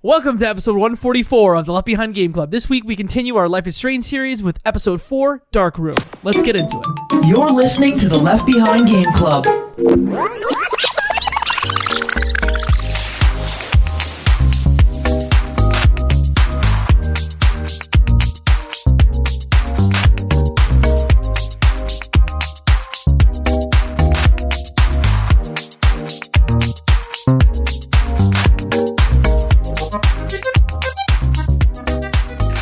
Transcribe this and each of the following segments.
Welcome to episode 144 of the Left Behind Game Club. This week we continue our Life is Strange series with episode 4, Dark Room. Let's get into it. You're listening to the Left Behind Game Club.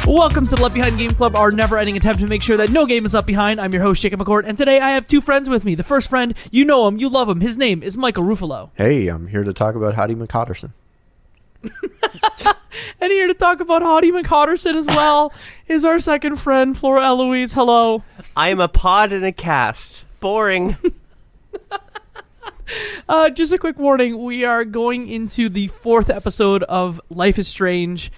Welcome to the Left Behind Game Club, our never-ending attempt to make sure that no game is left behind. I'm your host, Jacob McCord, and today I have two friends with me. The first friend, you know him, you love him. His name is Michael Ruffalo. Hey, I'm here to talk about Hottie McHotterson. And here to talk about Hottie McHotterson as well is our second friend, Flora Eloise. Hello. I am a pod and a cast. Boring. Just a quick warning, we are going into the fourth episode of Life is Strange.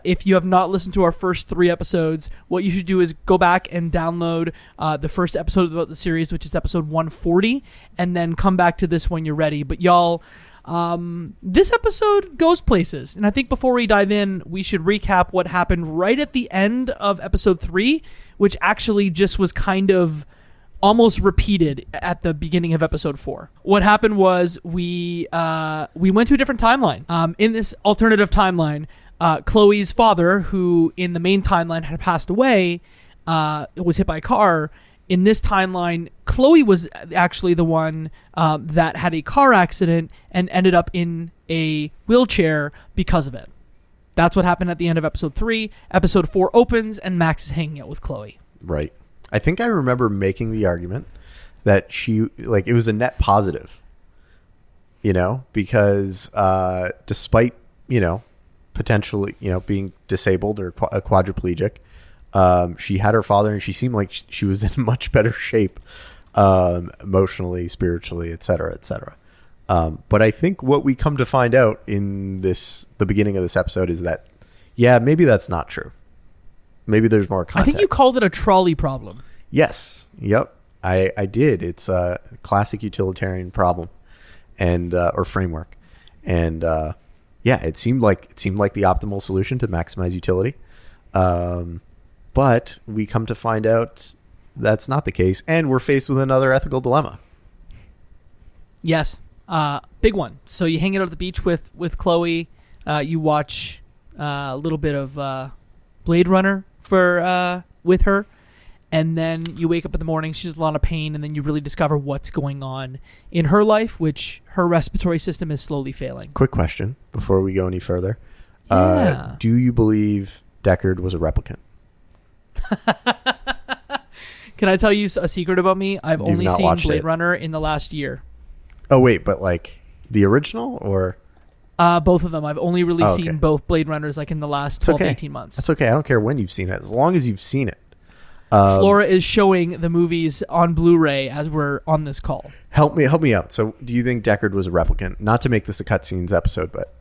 If you have not listened to our first 3 episodes, what you should do is go back and download the first episode about the series, which is episode 140, and then come back to this when you're ready. But y'all, this episode goes places, and I think before we dive in, we should recap what happened right at the end of episode 3, which actually just was kind of almost repeated at the beginning of episode 4. What happened was we went to a different timeline. In this alternative timeline, Chloe's father, who in the main timeline had passed away, was hit by a car. In this timeline, Chloe was actually the one that had a car accident and ended up in a wheelchair because of it. That's what happened at the end of episode 3. Episode 4 opens, and Max is hanging out with Chloe. Right. I think I remember making the argument that it was a net positive, because despite, potentially, being disabled or a quadriplegic, she had her father, and she seemed like she was in much better shape, emotionally, spiritually, etc., etc. But I think what we come to find out in the beginning of this episode is that, maybe that's not true. Maybe there's more context. I think you called it a trolley problem. Yes. Yep. I did. It's a classic utilitarian problem and or framework. And it seemed like the optimal solution to maximize utility. But we come to find out that's not the case, and we're faced with another ethical dilemma. Yes. Big one. So you hang out at the beach with Chloe. You watch a little bit of Blade Runner with her, and then you wake up in the morning, she's in a lot of pain, and then you really discover what's going on in her life, which her respiratory system is slowly failing. Quick question before we go any further. Yeah. Do you believe Deckard was a replicant? Can I tell you a secret about me? I've only seen Blade it. Runner in the last year. Oh, wait, but the original or? Both of them. I've only really seen both Blade Runners in the last 12 to 18 months. That's okay. I don't care when you've seen it, as long as you've seen it. Flora is showing the movies on Blu-ray as we're on this call. Help me out. So do you think Deckard was a replicant? Not to make this a cutscenes episode, but...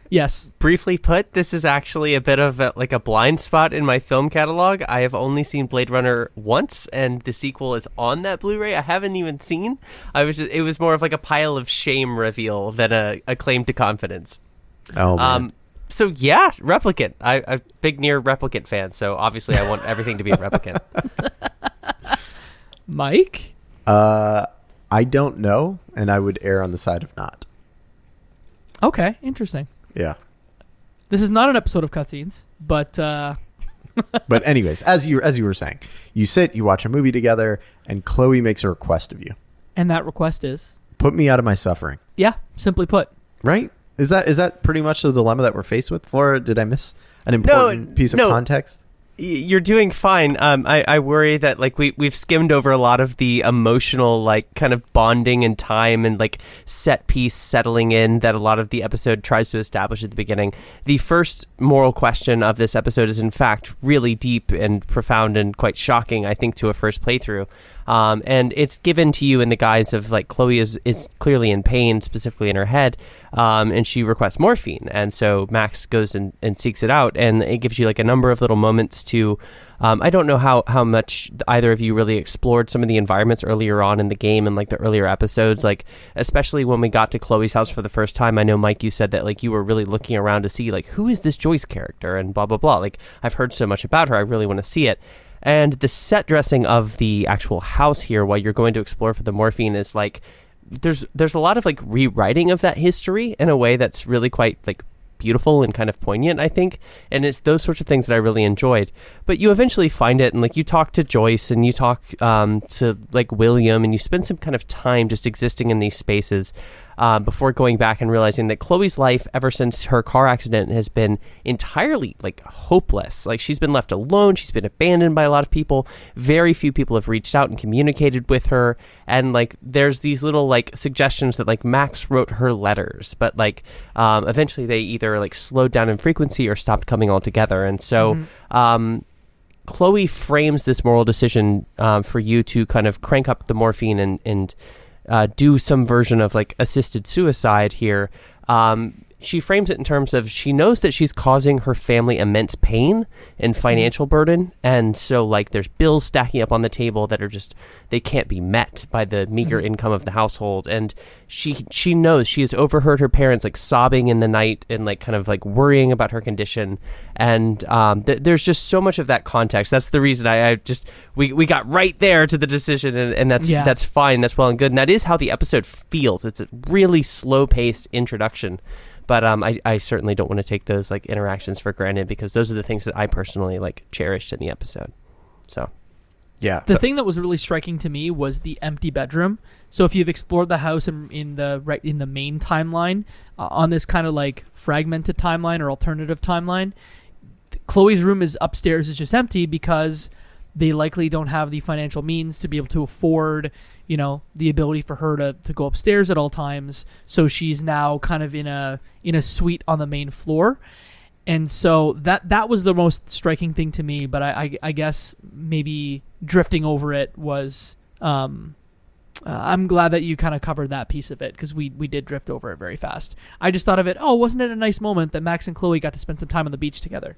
Yes. Briefly put, this is actually a bit of a blind spot in my film catalog. I have only seen Blade Runner once, and the sequel is on that Blu-ray I haven't even seen. It was more of a pile of shame reveal than a claim to confidence. Oh, man. So yeah, replicant. I'm a big Nier replicant fan, so obviously I want everything to be a replicant. Mike? I don't know, and I would err on the side of not. Okay, interesting. Yeah. This is not an episode of cutscenes, but But anyways, as you were saying, you watch a movie together, and Chloe makes a request of you. And that request is? Put me out of my suffering. Yeah, simply put. Right? Is that pretty much the dilemma that we're faced with? Flora, did I miss an important piece of context? You're doing fine. I worry that we've skimmed over a lot of the emotional kind of bonding and time and set piece settling in that a lot of the episode tries to establish at the beginning. The first moral question of this episode is in fact really deep and profound and quite shocking, I think, to a first playthrough. And it's given to you in the guise of like Chloe is clearly in pain, specifically in her head, and she requests morphine. And so Max goes and seeks it out, and it gives you like a number of little moments to. I don't know how much either of you really explored some of the environments earlier on in the game and like the earlier episodes, like especially when we got to Chloe's house for the first time. I know, Mike, you said that like you were really looking around to see like who is this Joyce character and blah blah blah. Like I've heard so much about her, I really want to see it. And the set dressing of the actual house here while you're going to explore for the morphine is like there's a lot of like rewriting of that history in a way that's really quite like beautiful and kind of poignant, I think. And it's those sorts of things that I really enjoyed. But you eventually find it, and like you talk to Joyce and you talk to like William, and you spend some kind of time just existing in these spaces before going back and realizing that Chloe's life ever since her car accident has been entirely like hopeless. Like she's been left alone, she's been abandoned by a lot of people. Very few people have reached out and communicated with her, and like there's these little like suggestions that like Max wrote her letters, but like eventually they either like slowed down in frequency or stopped coming altogether. And so Chloe frames this moral decision for you to kind of crank up the morphine and do some version of like assisted suicide here. She frames it in terms of she knows that she's causing her family immense pain and financial burden, and so like there's bills stacking up on the table that are just they can't be met by the meager income of the household. And she knows she has overheard her parents like sobbing in the night and like kind of like worrying about her condition. And there's just so much of that context. That's the reason I just we got right there to the decision, and that's fine, that's well and good, and that is how the episode feels. It's a really slow paced introduction. But I certainly don't want to take those like interactions for granted, because those are the things that I personally like cherished in the episode. So, yeah. The thing that was really striking to me was the empty bedroom. So if you've explored the house in the main timeline, on this kind of like fragmented timeline or alternative timeline, Chloe's room is upstairs is just empty because they likely don't have the financial means to be able to afford, you know, the ability for her to go upstairs at all times. So she's now kind of in a suite on the main floor. And so that was the most striking thing to me. But I guess maybe drifting over it was, I'm glad that you kind of covered that piece of it, because we did drift over it very fast. I just thought of it, wasn't it a nice moment that Max and Chloe got to spend some time on the beach together?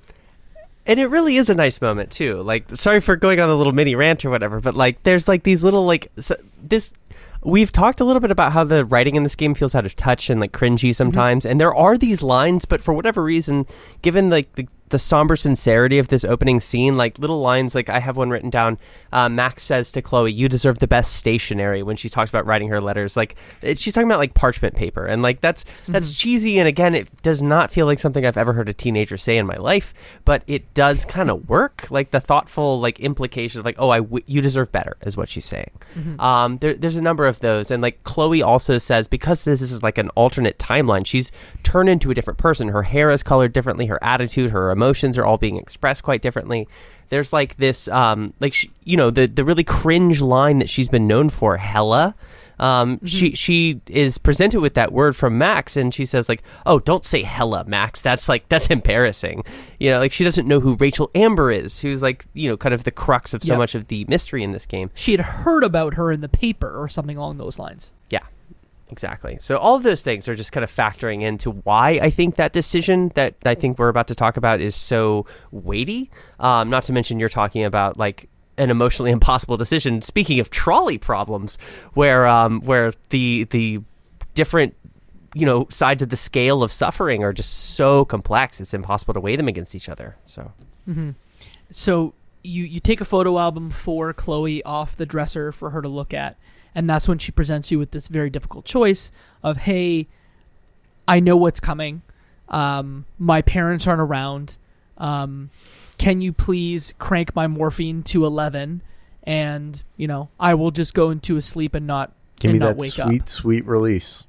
And it really is a nice moment too. Like, sorry for going on a little mini rant or whatever, but like, there's like these little like this. We've talked a little bit about how the writing in this game feels out of touch and like cringy sometimes, and there are these lines, but for whatever reason, given like the somber sincerity of this opening scene, like little lines, like I have one written down. Max says to Chloe, "You deserve the best stationery," when she talks about writing her letters. Like she's talking about like parchment paper, and like that's cheesy. And again, it does not feel like something I've ever heard a teenager say in my life, but it does kind of work. Like the thoughtful like implication of like, you deserve better is what she's saying. There's a number of those, and like Chloe also says, because this is like an alternate timeline, she's turned into a different person. Her hair is colored differently, her attitude, her emotions are all being expressed quite differently. There's like this the really cringe line that she's been known for, hella. She is presented with that word from Max, and she says like, "Oh, don't say hella, Max. That's embarrassing." You know, like she doesn't know who Rachel Amber is, who's like, you know, kind of the crux of so much of the mystery in this game. She had heard about her in the paper or something along those lines. Yeah. Exactly. So all of those things are just kind of factoring into why I think that decision that I think we're about to talk about is so weighty. Not to mention you're talking about like an emotionally impossible decision. Speaking of trolley problems, where the different, you know, sides of the scale of suffering are just so complex, it's impossible to weigh them against each other. So, so you take a photo album for Chloe off the dresser for her to look at. And that's when she presents you with this very difficult choice of, hey, I know what's coming. My parents aren't around. Can you please crank my morphine to 11? And, you know, I will just go into a sleep and not Give me not that wake sweet, up. sweet release.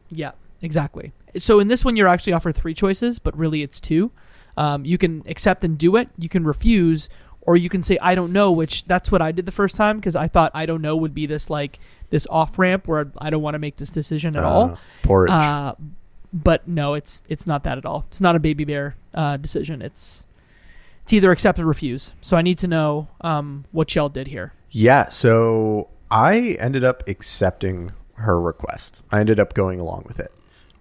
Yeah, exactly. So in this one, you're actually offered 3 choices, but really it's 2. You can accept and do it. You can refuse. Or you can say, I don't know, which that's what I did the first time, because I thought I don't know would be this like this off ramp where I don't want to make this decision at all. Porridge. But no, it's not that at all. It's not a baby bear decision. It's either accept or refuse. So I need to know what y'all did here. Yeah, so I ended up accepting her request. I ended up going along with it.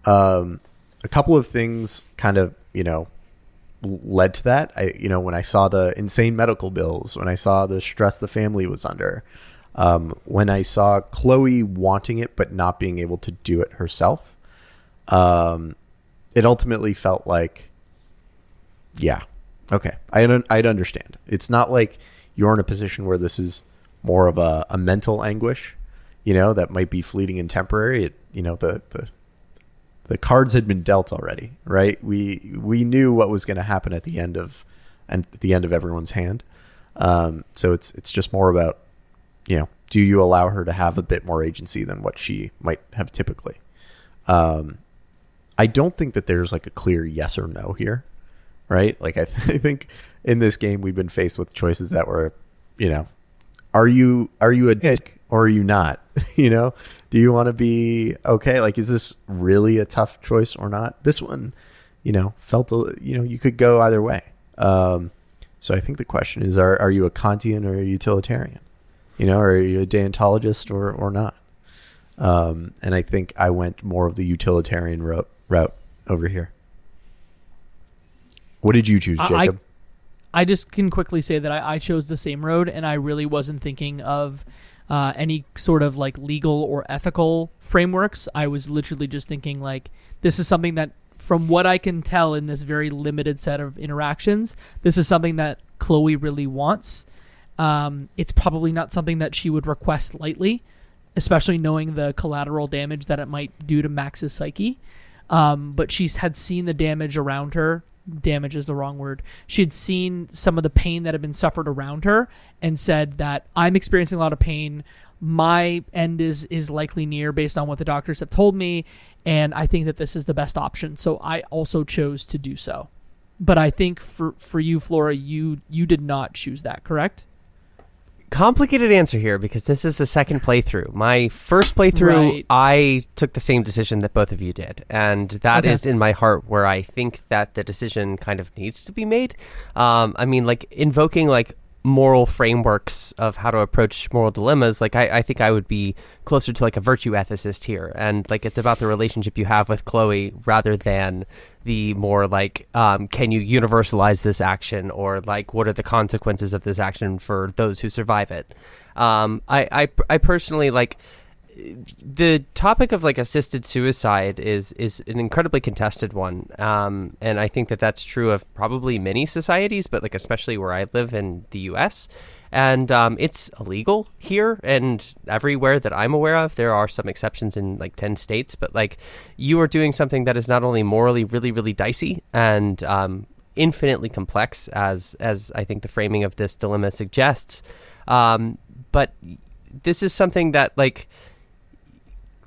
A couple of things kind of, led to that. When I saw the insane medical bills, when I saw the stress the family was under, when I saw Chloe wanting it but not being able to do it herself, it ultimately felt like, yeah, okay, I'd understand. It's not like you're in a position where this is more of a mental anguish, that might be fleeting and temporary. The cards had been dealt already, right? We knew what was going to happen at the end of everyone's hand. So it's just more about, do you allow her to have a bit more agency than what she might have typically? I don't think that there's like a clear yes or no here, right? Like I think in this game we've been faced with choices that were, are you a dick or are you not? Do you want to be okay? Like, is this really a tough choice or not? This one, felt, you could go either way. So I think the question is, are you a Kantian or a utilitarian? Are you a deontologist or not? And I think I went more of the utilitarian route over here. What did you choose, Jacob? I just can quickly say that I chose the same road, and I really wasn't thinking of any sort of like legal or ethical frameworks. I was literally just thinking like, this is something that, from what I can tell in this very limited set of interactions, this is something that Chloe really wants. It's probably not something that she would request lightly, especially knowing the collateral damage that it might do to Max's psyche. But had seen the damage around her. Damage is the wrong word. She had seen some of the pain that had been suffered around her and said that I'm experiencing a lot of pain. My end is likely near based on what the doctors have told me. And I think that this is the best option. So I also chose to do so. But I think for you, Flora, you did not choose that, correct? Complicated answer here because this is the second playthrough. My first playthrough, Right. I took the same decision that both of you did. And that is in my heart where I think that the decision kind of needs to be made. Invoking moral frameworks of how to approach moral dilemmas, I think I would be closer to a virtue ethicist here. And it's about the relationship you have with Chloe rather than the more can you universalize this action or what are the consequences of this action for those who survive it. I personally the topic of assisted suicide is an incredibly contested one, and I think that that's true of probably many societies, but especially where I live in the U.S. And it's illegal here and everywhere that I'm aware of. There are some exceptions in 10 states, but you are doing something that is not only morally really really dicey and infinitely complex, as I think the framing of this dilemma suggests, but this is something that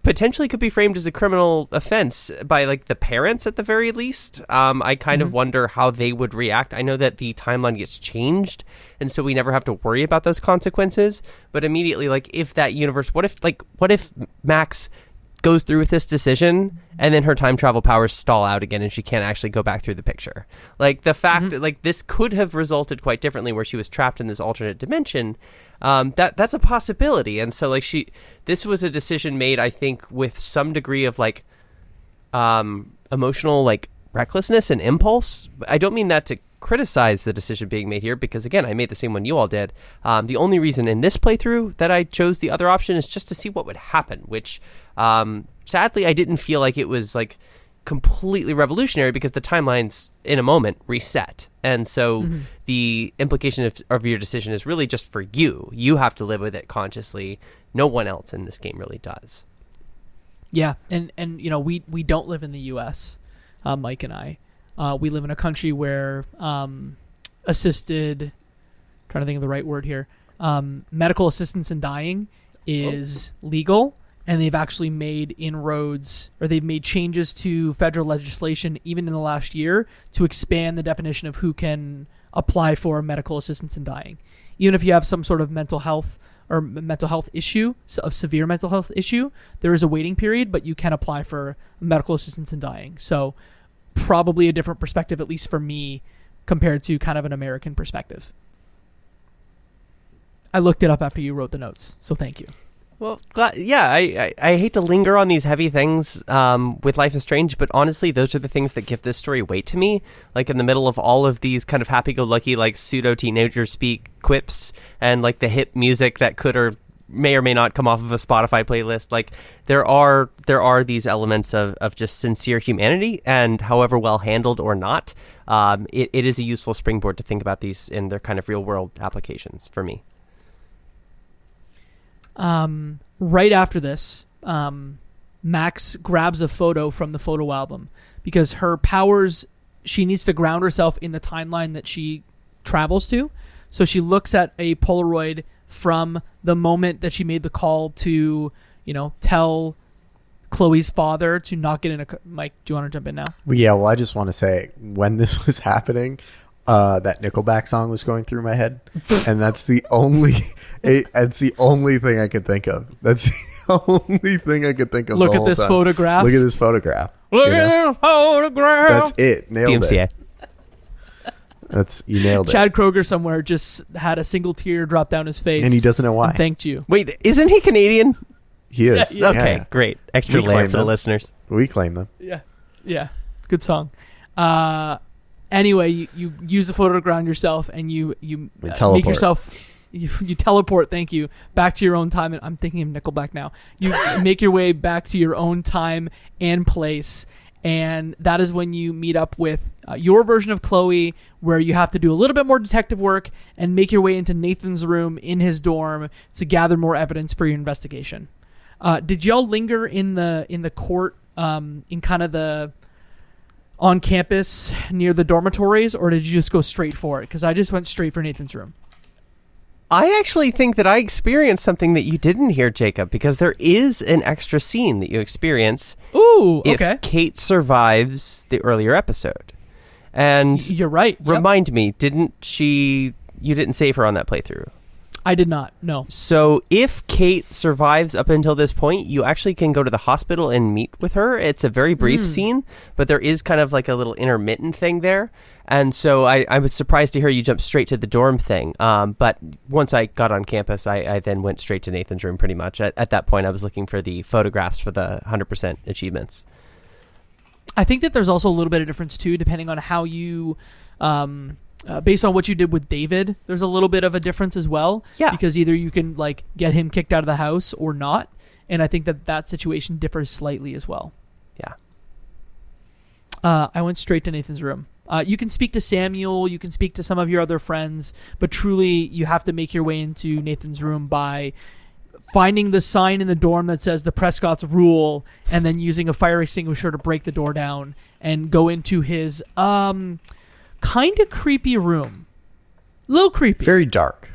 potentially could be framed as a criminal offense by the parents at the very least. I kind of wonder how they would react. I know that the timeline gets changed and so we never have to worry about those consequences, but immediately if that universe, what if Max goes through with this decision and then her time travel powers stall out again and she can't actually go back through the picture? The fact that this could have resulted quite differently where she was trapped in this alternate dimension, that's a possibility. And so this was a decision made, I think, with some degree of emotional recklessness and impulse. I don't mean that to criticize the decision being made here because, again, I made the same one you all did. The only reason in this playthrough that I chose the other option is just to see what would happen, which sadly I didn't feel like it was completely revolutionary because the timelines in a moment reset. And so the implication of your decision is really just for you. You have to live with it consciously. No one else in this game really does. Yeah, and we don't live in the U.S., Mike and I. We live in a country where assisted, trying to think of the right word here, medical assistance in dying is legal, and they've actually made inroads, or they've made changes to federal legislation even in the last year to expand the definition of who can apply for medical assistance in dying. Even if you have some sort of mental health issue, of severe mental health issue, there is a waiting period, but you can apply for medical assistance in dying. So probably a different perspective, at least for me, compared to kind of an American perspective. I looked it up after you wrote the notes, so thank you. Well, I hate to linger on these heavy things with Life is Strange, but honestly, those are the things that give this story weight to me. Like in the middle of all of these kind of happy-go-lucky, like pseudo-teenager speak quips and like the hip music that could or may or may not come off of a Spotify playlist. Like there are these elements of just sincere humanity, and however well handled or not, it is a useful springboard to think about these in their kind of real-world applications for me. Right after this, Max grabs a photo from the photo album because her powers, she needs to ground herself in the timeline that she travels to. So she looks at a Polaroid from the moment that she made the call to, tell Chloe's father to not get in a... Mike, do you want to jump in now? Yeah, well, I just want to say, when this was happening, that Nickelback song was going through my head, and that's the only it's the only thing I could think of. That's the only thing I could think of. Look at this photograph. Look at this photograph. Look at this photograph. That's it. Nailed DMCA. it. You nailed it. Chad Kroger somewhere just had a single tear drop down his face, and he doesn't know why. And thanked you. Wait, isn't he Canadian? He is. Yeah, Okay, Yeah. great. Extra We layer claim for the them. listeners. We claim them. Yeah. Good song. Anyway, you use the photo to ground yourself, and you make teleport. yourself you teleport. Thank you, back to your own time. And I'm thinking of Nickelback now. You make your way back to your own time and place, and that is when you meet up with your version of Chloe, where you have to do a little bit more detective work and make your way into Nathan's room in his dorm to gather more evidence for your investigation. Did y'all linger in the court, in kind of the on campus near the dormitories, or did you just go straight for it? Because I just went straight for Nathan's room. I actually think that I experienced something that you didn't hear, Jacob, because there is an extra scene that you experience Ooh, okay. if Kate survives the earlier episode. And You're right. Yep. remind me, you didn't save her on that playthrough? I did not. No. So if Kate survives up until this point, you actually can go to the hospital and meet with her. It's a very brief scene, but there is kind of like a little intermittent thing there. And so I was surprised to hear you jump straight to the dorm thing. But once I got on campus, I then went straight to Nathan's room pretty much. At that point, I was looking for the photographs for the 100% achievements. I think that there's also a little bit of difference too, depending on how you, based on what you did with David. There's a little bit of a difference as well. Yeah. Because either you can like get him kicked out of the house or not, and I think that situation differs slightly as well. Yeah. I went straight to Nathan's room. You can speak to Samuel, you can speak to some of your other friends, but truly you have to make your way into Nathan's room by finding the sign in the dorm that says the Prescott's rule, and then using a fire extinguisher to break the door down and go into his kind of creepy room. A little creepy. Very dark.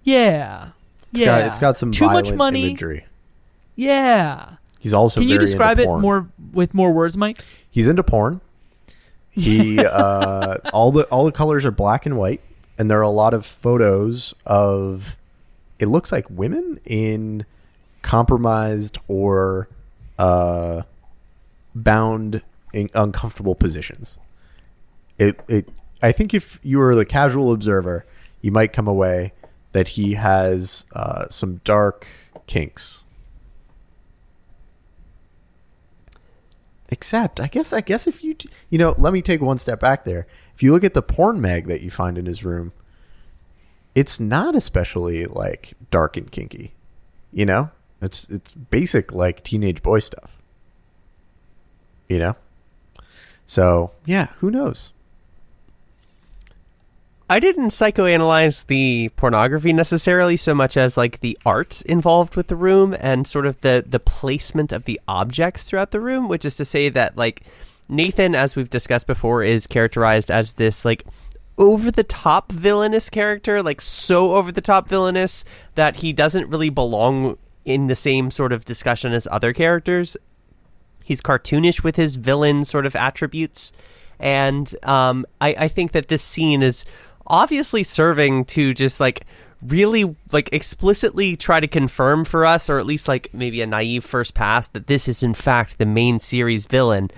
Yeah. It's got some too violent much money. imagery. Yeah. He's also Can you very describe into it porn. more with more words, Mike? He's into porn. He all the colors are black and white, and there are a lot of photos of, it looks like, women in compromised or bound in uncomfortable positions. I think if you were the casual observer, you might come away that he has some dark kinks. Except, I guess if you let me take one step back there. If you look at the porn mag that you find in his room, it's not especially like dark and kinky. It's basic like teenage boy stuff. So yeah, who knows? I didn't psychoanalyze the pornography necessarily so much as like the art involved with the room and sort of the placement of the objects throughout the room, which is to say that like Nathan, as we've discussed before, is characterized as this like over-the-top villainous character, like so over-the-top villainous that he doesn't really belong in the same sort of discussion as other characters. He's cartoonish with his villain sort of attributes. And I think that this scene is obviously serving to just like really like explicitly try to confirm for us, or at least like maybe a naive first pass, that this is in fact the main series villain.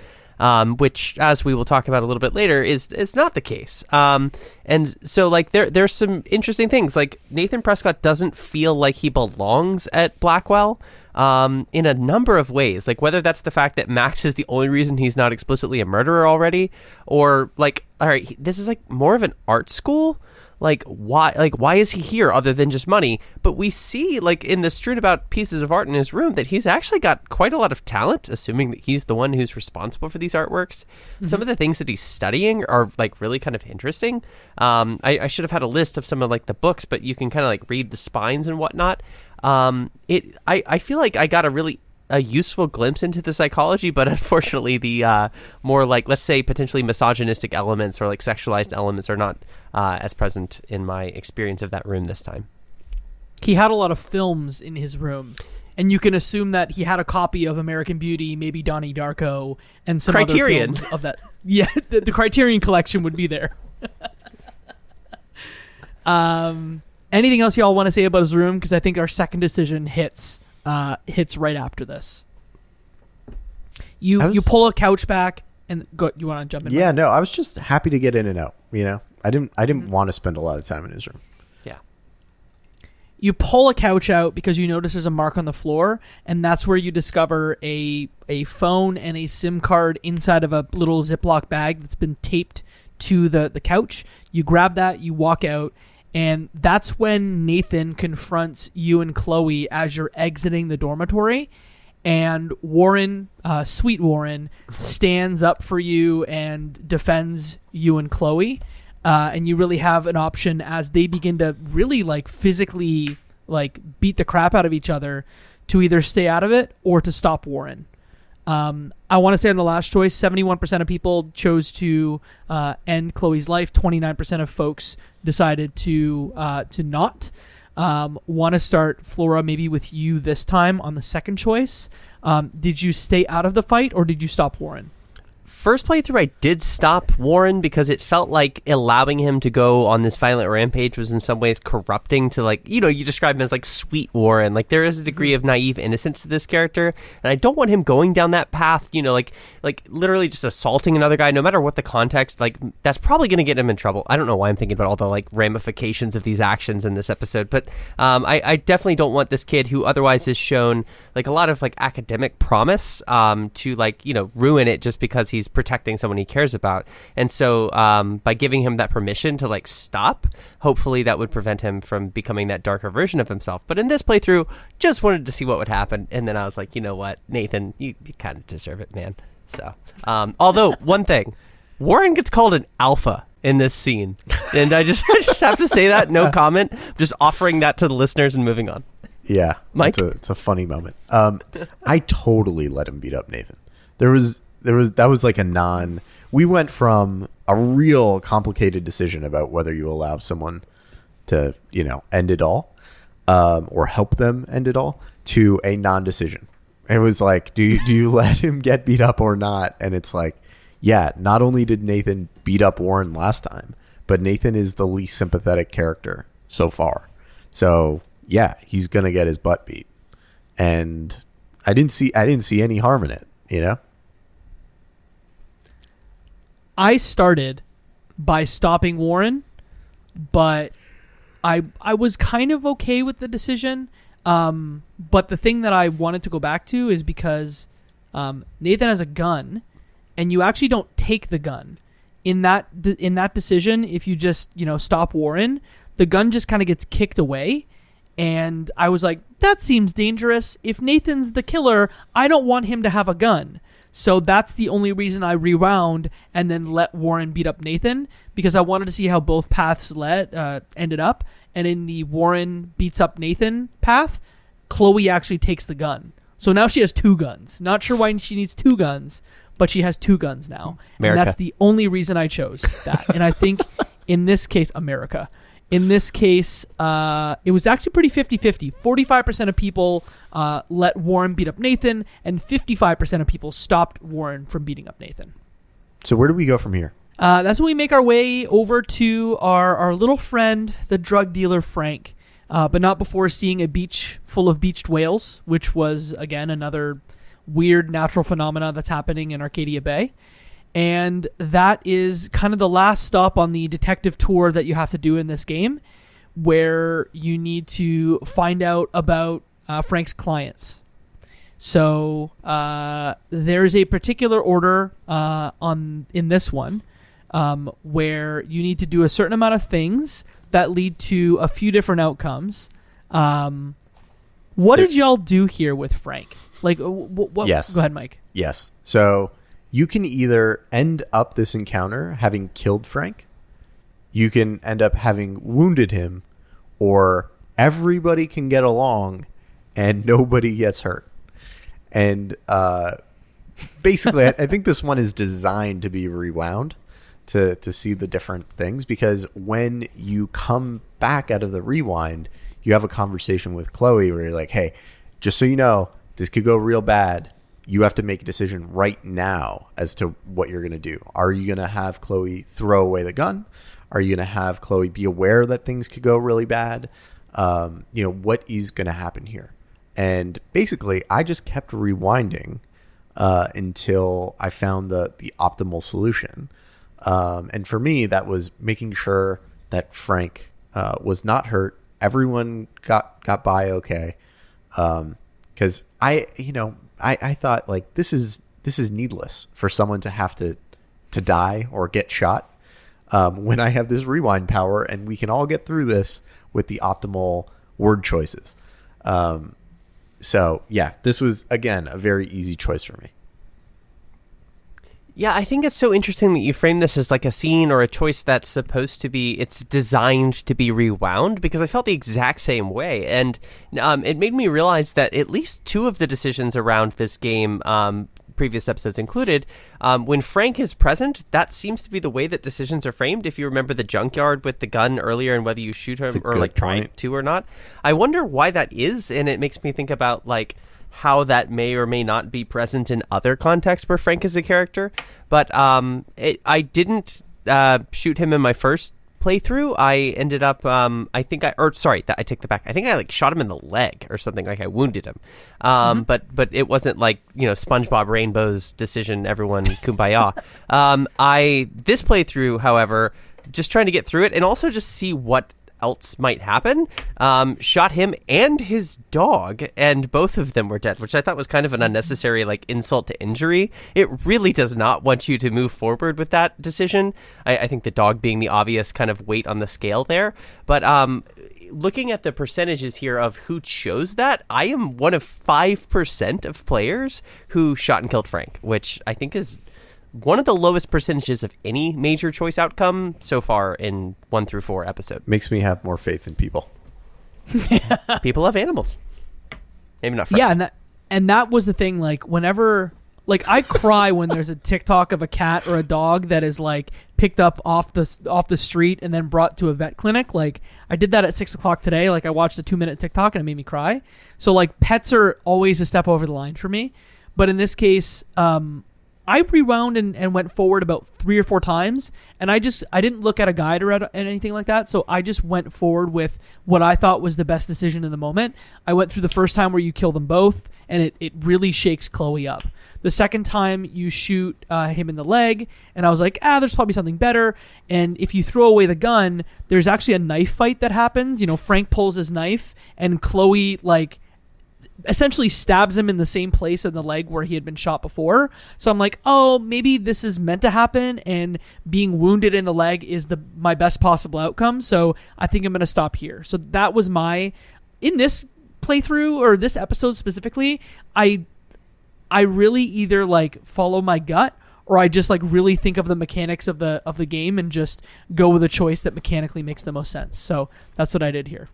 which, as we will talk about a little bit later, is not the case. And so, like, there's some interesting things. Like, Nathan Prescott doesn't feel like he belongs at Blackwell in a number of ways. Like, whether that's the fact that Max is the only reason he's not explicitly a murderer already, or, like, all right, this is, like, more of an art school. Why is he here other than just money? But we see, like, in the strewn about pieces of art in his room, that he's actually got quite a lot of talent, assuming that he's the one who's responsible for these artworks. Mm-hmm. Some of the things that he's studying are, like, really kind of interesting. I should have had a list of some of, like, the books, but you can kind of, like, read the spines and whatnot. I feel like I got a useful glimpse into the psychology, but unfortunately the more, like, let's say, potentially misogynistic elements or, like, sexualized elements are not as present in my experience of that room this time. He had a lot of films in his room, and you can assume that he had a copy of American Beauty, maybe Donnie Darko, and some Criterion. other films of that. Yeah, the Criterion collection would be there. Anything else y'all want to say about his room? Because I think our second decision hits right after this. You pull a couch back and go. You want to jump in? Yeah, no, I was just happy to get in and out. You know, I didn't want to spend a lot of time in his room. Yeah. You pull a couch out because you notice there's a mark on the floor, and that's where you discover a phone and a SIM card inside of a little Ziploc bag that's been taped to the couch. You grab that, you walk out, and that's when Nathan confronts you and Chloe as you're exiting the dormitory. And Warren, sweet Warren, stands up for you and defends you and Chloe. And you really have an option as they begin to really, like, physically, like, beat the crap out of each other to either stay out of it or to stop Warren. I want to say on the last choice, 71% of people chose to end Chloe's life. 29% of folks decided to not. Want to start, Flora, maybe with you this time on the second choice. Did you stay out of the fight or did you stop Warren? First playthrough, I did stop Warren because it felt like allowing him to go on this violent rampage was in some ways corrupting to, like, you know, you describe him as, like, sweet Warren. Like, there is a degree of naive innocence to this character, and I don't want him going down that path, you know, like literally just assaulting another guy, no matter what the context. Like, that's probably going to get him in trouble. I don't know why I'm thinking about all the, like, ramifications of these actions in this episode, but I definitely don't want this kid who otherwise has shown, like, a lot of, like, academic promise to, like, you know, ruin it just because he's protecting someone he cares about. And so by giving him that permission to, like, stop, hopefully that would prevent him from becoming that darker version of himself. But in this playthrough, just wanted to see what would happen, and then I was like, you know what, Nathan, you kind of deserve it, man. So although one thing, Warren gets called an alpha in this scene, and I just have to say that, no comment, just offering that to the listeners and moving on. Yeah, Mike, it's a funny moment. I totally let him beat up Nathan. That was like we went from a real complicated decision about whether you allow someone to, you know, end it all, or help them end it all, to a non-decision. It was like, do you let him get beat up or not? And it's like, yeah, not only did Nathan beat up Warren last time, but Nathan is the least sympathetic character so far. So yeah, he's gonna get his butt beat. And I didn't see any harm in it, you know? I started by stopping Warren, but I was kind of okay with the decision. But the thing that I wanted to go back to is because Nathan has a gun, and you actually don't take the gun. In that decision, if you just, you know, stop Warren, the gun just kind of gets kicked away. And I was like, that seems dangerous. If Nathan's the killer, I don't want him to have a gun. So that's the only reason I rewound and then let Warren beat up Nathan, because I wanted to see how both paths ended up. And in the Warren beats up Nathan path, Chloe actually takes the gun. So now she has two guns. Not sure why she needs two guns, but she has two guns now. America. And that's the only reason I chose that. And I think in this case, America. In this case, it was actually pretty 50-50. 45% of people let Warren beat up Nathan, and 55% of people stopped Warren from beating up Nathan. So where do we go from here? That's when we make our way over to our little friend, the drug dealer Frank, but not before seeing a beach full of beached whales, which was, again, another weird natural phenomena that's happening in Arcadia Bay. And that is kind of the last stop on the detective tour that you have to do in this game, where you need to find out about Frank's clients. So there's a particular order in this one where you need to do a certain amount of things that lead to a few different outcomes. What did y'all do here with Frank? Like, what? Yes. Go ahead, Mike. Yes. So you can either end up this encounter having killed Frank, you can end up having wounded him, or everybody can get along and nobody gets hurt. And basically, I think this one is designed to be rewound to see the different things, because when you come back out of the rewind, you have a conversation with Chloe where you're like, hey, just so you know, this could go real bad. You have to make a decision right now as to what you're going to do. Are you going to have Chloe throw away the gun? Are you going to have Chloe be aware that things could go really bad? What is going to happen here? And basically, I just kept rewinding until I found the optimal solution. And for me, that was making sure that Frank was not hurt. Everyone got by okay. Because I thought, like, this is needless for someone to have to die or get shot when I have this rewind power and we can all get through this with the optimal word choices. So yeah, this was, again, a very easy choice for me. Yeah, I think it's so interesting that you frame this as like a scene or a choice that's it's designed to be rewound, because I felt the exact same way. And it made me realize that at least two of the decisions around this game, previous episodes included, when Frank is present, that seems to be the way that decisions are framed. If you remember the junkyard with the gun earlier and whether you shoot him or like try to or not, I wonder why that is. And it makes me think about like how that may or may not be present in other contexts where Frank is a character. But I didn't shoot him in my first playthrough. I ended up, I take that back. I think I like shot him in the leg or something, like I wounded him. But it wasn't like, SpongeBob Rainbow's decision, everyone kumbaya. This playthrough, however, just trying to get through it and also just see what else might happen, shot him and his dog, and both of them were dead, which I thought was kind of an unnecessary like insult to injury. It really does not want you to move forward with that decision. I think the dog being the obvious kind of weight on the scale there, but looking at the percentages here of who chose that, I am one of 5% of players who shot and killed Frank, which I think is one of the lowest percentages of any major choice outcome so far in 1 through 4 episode. Makes me have more faith in people. People love animals. Maybe not Frank. Yeah, and that was the thing. Like, whenever, like, I cry when there's a TikTok of a cat or a dog that is like picked up off the street and then brought to a vet clinic. Like, I did that at 6:00 today. Like, I watched a 2-minute TikTok and it made me cry. So like, pets are always a step over the line for me. But in this case, I rewound and went forward about 3 or 4 times, and I didn't look at a guide or anything like that, so I just went forward with what I thought was the best decision in the moment. I went through the first time where you kill them both, and it really shakes Chloe up. The second time you shoot him in the leg, and I was like, there's probably something better. And if you throw away the gun, there's actually a knife fight that happens. Frank pulls his knife, and Chloe, like, essentially stabs him in the same place in the leg where he had been shot before. So I'm like, oh, maybe this is meant to happen, and being wounded in the leg is my best possible outcome. So I think I'm going to stop here. So that was in this playthrough, or this episode specifically, I really either like follow my gut, or I just like really think of the mechanics of the game and just go with a choice that mechanically makes the most sense. So that's what I did here.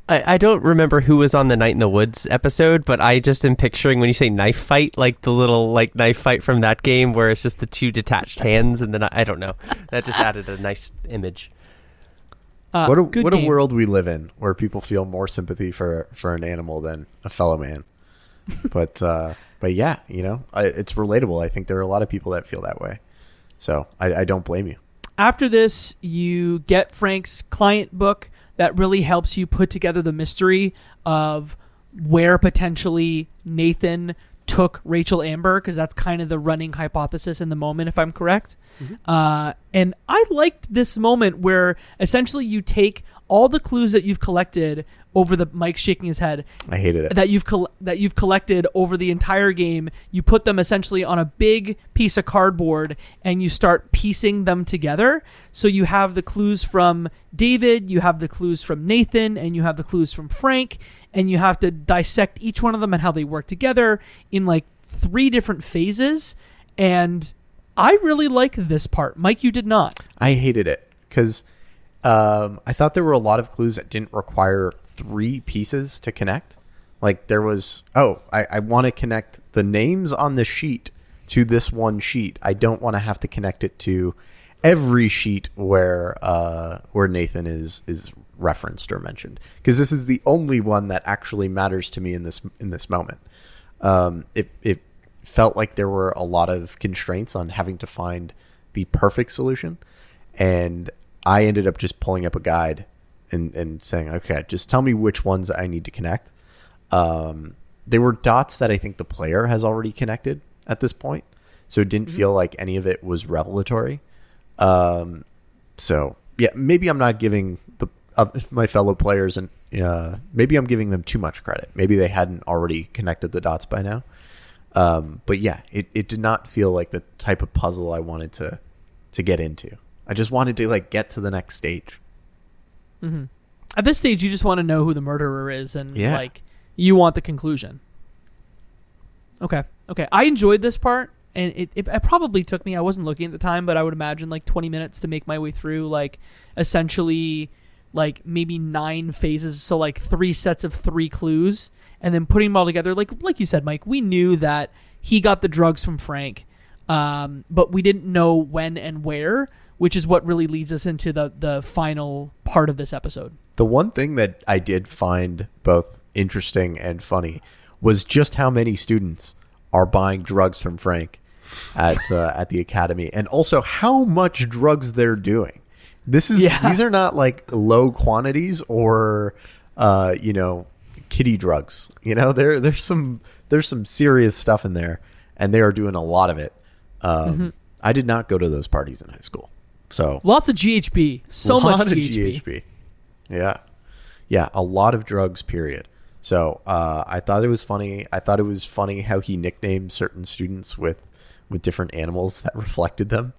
I don't remember who was on the Night in the Woods episode, but I just am picturing when you say knife fight, like the little like knife fight from that game where it's just the 2 detached hands, and then I don't know. That just added a nice image. What a world we live in, where people feel more sympathy for an animal than a fellow man. But yeah, it's relatable. I think there are a lot of people that feel that way. So I don't blame you. After this, you get Frank's client book that really helps you put together the mystery of where potentially Nathan took Rachel Amber, because that's kind of the running hypothesis in the moment, if I'm correct. And I liked this moment where essentially you take all the clues that you've collected over the Mike's shaking his head. I hated it. That you've collected over the entire game. You put them essentially on a big piece of cardboard and you start piecing them together. So you have the clues from David, you have the clues from Nathan, and you have the clues from Frank, and you have to dissect each one of them and how they work together in like 3 different phases. And I really liked this part. Mike, you did not. I hated it because I thought there were a lot of clues that didn't require 3 pieces to connect. Like there was, I want to connect the names on the sheet to this one sheet. I don't want to have to connect it to every sheet where Nathan is referenced or mentioned, because this is the only one that actually matters to me in this moment. It felt like there were a lot of constraints on having to find the perfect solution, and I ended up just pulling up a guide and saying, okay, just tell me which ones I need to connect. There were dots that I think the player has already connected at this point, so it didn't feel like any of it was revelatory. So yeah, maybe I'm not giving my fellow players, and maybe I'm giving them too much credit. Maybe they hadn't already connected the dots by now. But yeah, it did not feel like the type of puzzle I wanted to get into. I just wanted to like get to the next stage. Mm-hmm. At this stage, you just want to know who the murderer is, and like you want the conclusion. Okay. I enjoyed this part, and it probably took me, I wasn't looking at the time, but I would imagine like 20 minutes to make my way through, like essentially like maybe 9 phases. So like 3 sets of 3 clues, and then putting them all together. Like you said, Mike, we knew that he got the drugs from Frank, but we didn't know when and where, which is what really leads us into the final part of this episode. The one thing that I did find both interesting and funny was just how many students are buying drugs from Frank at the academy, and also how much drugs they're doing. These are not like low quantities or kiddie drugs. There's some serious stuff in there, and they are doing a lot of it. I did not go to those parties in high school. So lots of GHB, much GHB. Yeah, a lot of drugs, period. So I thought it was funny. I thought it was funny how he nicknamed certain students with different animals that reflected them.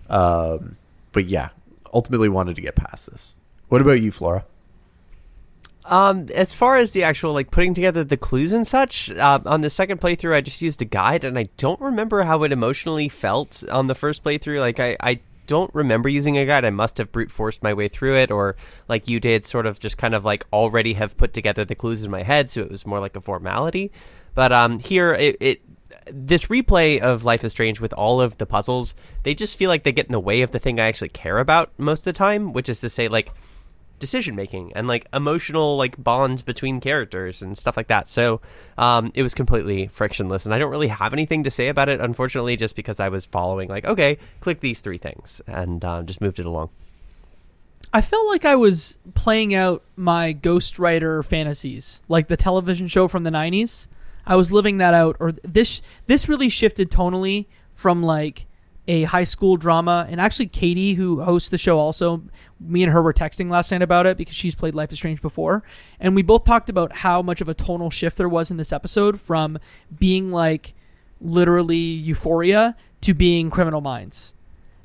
But yeah, ultimately wanted to get past this. What about you, Flora? As far as the actual like putting together the clues and such, on the second playthrough I just used a guide, and I don't remember how it emotionally felt on the first playthrough. Like I don't remember using a guide. I must have brute forced my way through it, or like you did, sort of just kind of like already have put together the clues in my head, so it was more like a formality. But here this replay of Life is Strange with all of the puzzles, they just feel like they get in the way of the thing I actually care about most of the time, which is to say like decision making and like emotional like bonds between characters and stuff like that. So it was completely frictionless, and I don't really have anything to say about it, unfortunately, just because I was following like, okay, click these 3 things, and just moved it along. I felt like I was playing out my Ghost Rider fantasies, like the television show from the 90s. I was living that out, or this really shifted tonally from like a high school drama. And actually Katie, who hosts the show, also, me and her were texting last night about it because she's played Life is Strange before, and we both talked about how much of a tonal shift there was in this episode from being like literally Euphoria to being Criminal Minds.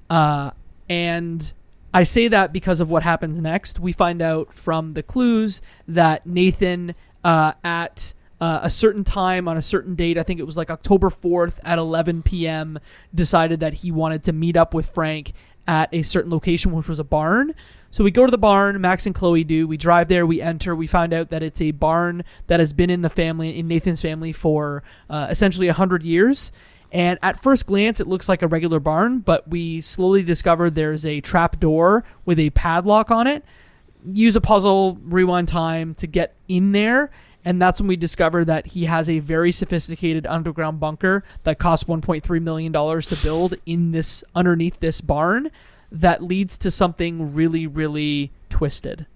And I say that because of what happens next. We find out from the clues that Nathan at a certain time on a certain date, I think it was like October 4th at 11 p.m., decided that he wanted to meet up with Frank at a certain location, which was a barn. So we go to the barn, Max and Chloe do. We drive there, we enter, we find out that it's a barn that has been in Nathan's family for essentially 100 years. And at first glance, it looks like a regular barn, but we slowly discover there's a trap door with a padlock on it. Use a puzzle, rewind time to get in there. And that's when we discover that he has a very sophisticated underground bunker that cost $1.3 million to build underneath this barn, that leads to something really, really twisted.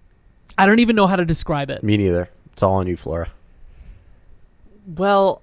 I don't even know how to describe it. Me neither. It's all on you, Flora. Well,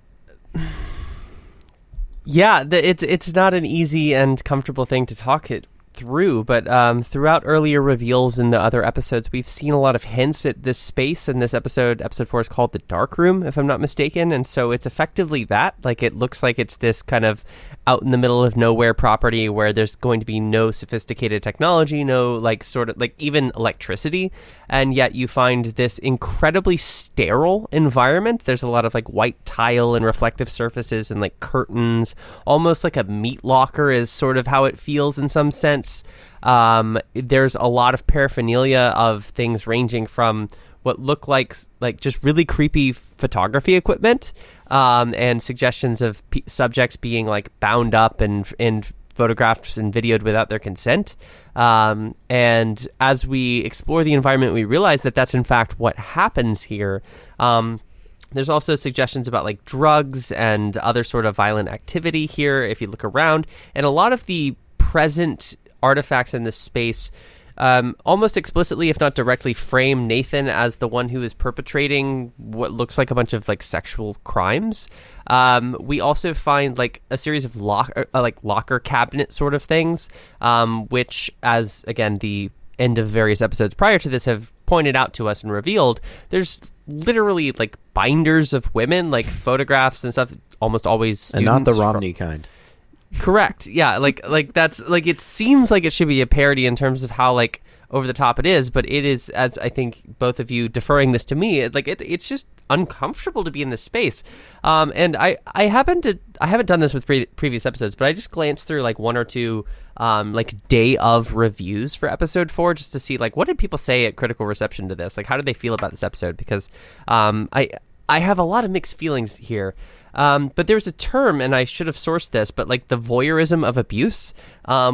Yeah, it's not an easy and comfortable thing to talk it through, but throughout earlier reveals in the other episodes, we've seen a lot of hints at this space, and this episode 4, is called the Dark Room, if I'm not mistaken, and so it's effectively that. Like, it looks like it's this kind of out in the middle of nowhere property where there's going to be no sophisticated technology, no, like, sort of, like, even electricity, and yet you find this incredibly sterile environment. There's a lot of, like, white tile and reflective surfaces and, like, curtains, almost like a meat locker is sort of how it feels in some sense. There's a lot of paraphernalia of things ranging from what look like just really creepy photography equipment, and suggestions of subjects being like bound up and photographed and videoed without their consent. And as we explore the environment, we realize that that's in fact what happens here. There's also suggestions about like drugs and other sort of violent activity here if you look around, and a lot of the present artifacts in this space almost explicitly, if not directly, frame Nathan as the one who is perpetrating what looks like a bunch of like sexual crimes. We also find like a series of locker cabinet sort of things, which, as again the end of various episodes prior to this have pointed out to us and revealed, there's literally like binders of women, like photographs and stuff, almost always students, and not the Romney kind. Correct. Yeah, like that's like, it seems like it should be a parody in terms of how like over the top it is, but it is, as I think both of you deferring this to me, it's just uncomfortable to be in this space. And I haven't done this with previous episodes, but I just glanced through like one or two like day of reviews for episode 4 just to see like what did people say at critical reception to this, like how did they feel about this episode, because I have a lot of mixed feelings here. But there's a term, and I should have sourced this, but like the voyeurism of abuse,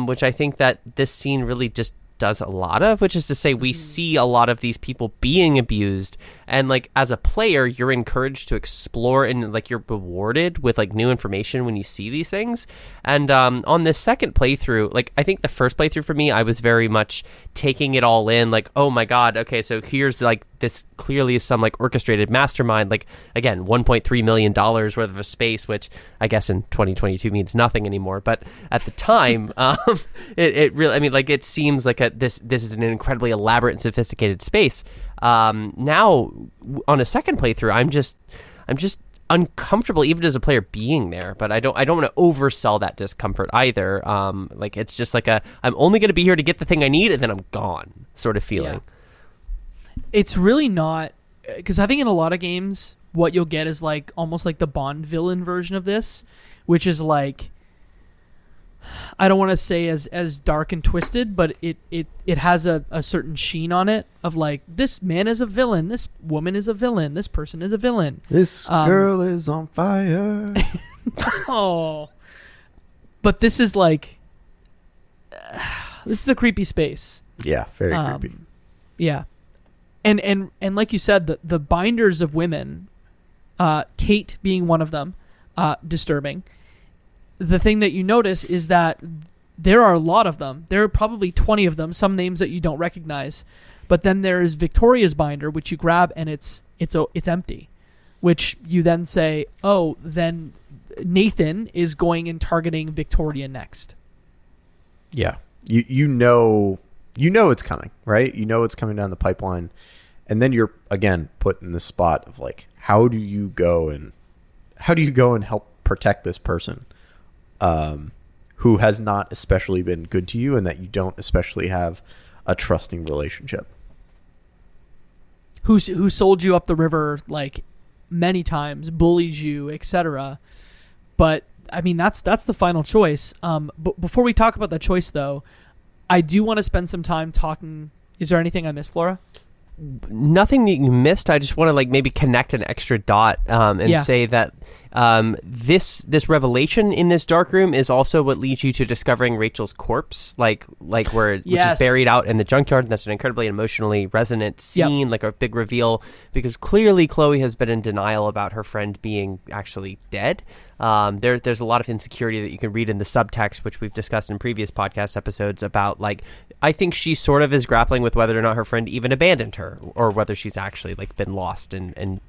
which I think that this scene really just does a lot of, which is to say we see a lot of these people being abused, and like as a player you're encouraged to explore and like you're rewarded with like new information when you see these things. And on this second playthrough, like I think the first playthrough for me, I was very much taking it all in, like, oh my god, okay, so here's like this clearly is some like orchestrated mastermind, like again $1.3 million worth of a space, which I guess in 2022 means nothing anymore, but at the time it really, I mean, like it seems like this is an incredibly elaborate and sophisticated space. Now on a second playthrough, I'm just uncomfortable even as a player being there, but I don't want to oversell that discomfort either. Like it's just like I'm only going to be here to get the thing I need and then I'm gone sort of feeling. Yeah. It's really not, because I think in a lot of games what you'll get is like almost like the Bond villain version of this, which is like, I don't want to say as dark and twisted, but it has a certain sheen on it of like, this man is a villain, this woman is a villain, this person is a villain, this girl is on fire. Oh, but this is like this is a creepy space. Yeah, very creepy. Yeah, and like you said, the binders of women, Kate being one of them, disturbing. The thing that you notice is that there are a lot of them. There are probably 20 of them, some names that you don't recognize. But then there's Victoria's binder, which you grab and it's empty, which you then say, oh, then Nathan is going and targeting Victoria next. Yeah. You know it's coming, right? You know it's coming down the pipeline. And then you're again put in the spot of like, how do you go and help protect this person? Who has not especially been good to you and that you don't especially have a trusting relationship. Who sold you up the river like many times, bullied you, etc. But I mean that's the final choice. But before we talk about that choice though, I do want to spend some time talking. Is there anything I missed, Flora? Nothing that you missed. I just want to like maybe connect an extra dot and say that this revelation in this dark room is also what leads you to discovering Rachel's corpse, which is buried out in the junkyard. And that's an incredibly emotionally resonant scene, like a big reveal, because clearly Chloe has been in denial about her friend being actually dead. There's a lot of insecurity that you can read in the subtext, which we've discussed in previous podcast episodes about, like, I think she sort of is grappling with whether or not her friend even abandoned her, or whether she's actually like been lost and